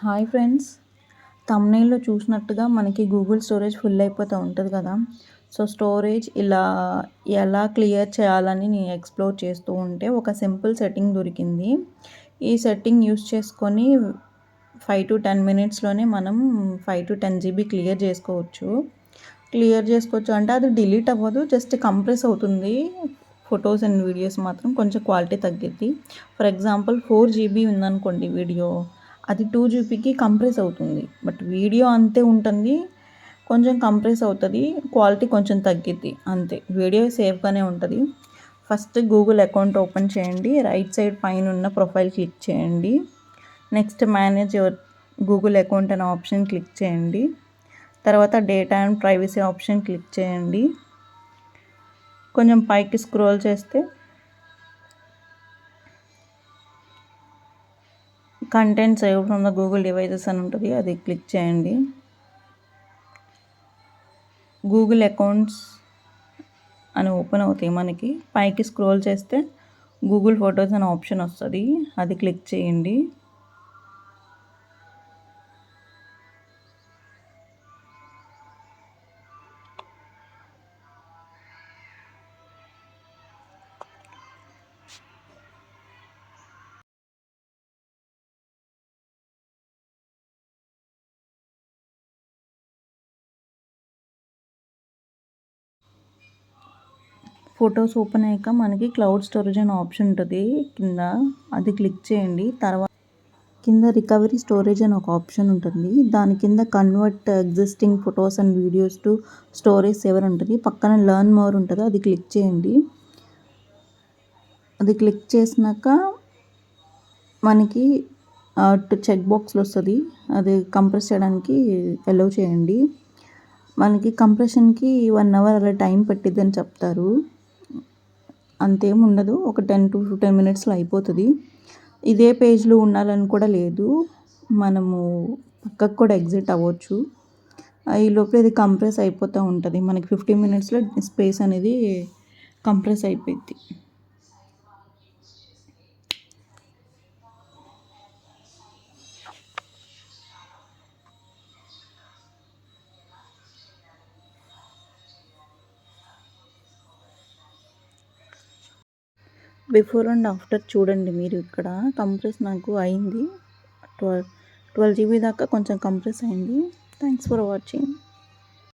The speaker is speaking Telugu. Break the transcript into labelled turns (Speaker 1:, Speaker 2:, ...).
Speaker 1: హాయ్ ఫ్రెండ్స్, థంబ్‌నెయిల్‌లో చూసినట్టుగా మనకి గూగుల్ స్టోరేజ్ ఫుల్ అయిపోతూ ఉంటది కదా! సో, స్టోరేజ్ ఇలా ఎలా క్లియర్ చేయాలని నేను ఎక్స్‌ప్లోర్ చేస్తూ ఉంటే ఒక సింపుల్ సెట్టింగ్ దొరికింది. ఈ సెట్టింగ్ యూజ్ చేసుకొని 5-10 మినిట్స్‌లోనే మనం 5-10 జీబీ క్లియర్ చేసుకోవచ్చు. అంటే అది డిలీట్ అవ్వదు, జస్ట్ కంప్రెస్ అవుతుంది. ఫొటోస్ అండ్ వీడియోస్ మాత్రం కొంచెం క్వాలిటీ తగ్గిద్ది. ఫర్ ఎగ్జాంపుల్ 4 జీబీ ఉందనుకోండి వీడియో, అది 2 జీబీకి కంప్రెస్ అవుతుంది. బట్ వీడియో అంతే ఉంటుంది, కొంచెం కంప్రెస్ అవుతుంది, క్వాలిటీ కొంచెం తగ్గిద్ది అంతే. వీడియో సేఫ్గానే ఉంటుంది. ఫస్ట్ గూగుల్ అకౌంట్ ఓపెన్ చేయండి. రైట్ సైడ్ పైన ఉన్న ప్రొఫైల్ క్లిక్ చేయండి. Next manage your Google account అనే ఆప్షన్ క్లిక్ చేయండి. తర్వాత data and privacy option click చేయండి. కొంచెం పైకి స్క్రోల్ చేస్తే content save from the Google devices అని ఉంటుంది, అది క్లిక్ చేయండి. గూగుల్ అకౌంట్స్ అని ఓపెన్ అవుతాయి మనకి. పైకి స్క్రోల్ చేస్తే గూగుల్ ఫొటోస్ అనే ఆప్షన్ వస్తుంది, అది క్లిక్ చేయండి. ఫొటోస్ ఓపెన్ అయ్యాక మనకి క్లౌడ్ స్టోరేజ్ అనే ఆప్షన్ ఉంటుంది కింద, అది క్లిక్ చేయండి. తర్వాత కింద రికవరీ స్టోరేజ్ అని ఒక ఆప్షన్ ఉంటుంది, దాని కింద convert existing photos and videos to storage saver ఉంటుంది. పక్కన లర్న్ మోర్ ఉంటుంది, అది క్లిక్ చేయండి. అది క్లిక్ చేసినాక మనకి చెక్ బాక్స్లో వస్తుంది, అది కంప్రెస్ చేయడానికి అలౌ చేయండి. మనకి కంప్రెషన్కి 1 అవర్ అలా టైం పట్టిద్దని చెప్తారు. అంతేం ఉండదు, ఒక 10-15 మినిట్స్లో అయిపోతుంది. ఇదే పేజ్లో ఉండాలని కూడా లేదు, మనము పక్కకు కూడా ఎగ్జిట్ అవ్వచ్చు. ఈ లోపల ఇది కంప్రెస్ అయిపోతూ ఉంటుంది. మనకి 15 మినిట్స్లో స్పేస్ అనేది కంప్రెస్ అయిపోయింది. బిఫోర్ అండ్ ఆఫ్టర్ చూడండి మీరు. ఇక్కడ కంప్రెస్ నాకు అయింది, 12 జీబీ దాకా కొంచెం కంప్రెస్ అయింది. Thanks for watching.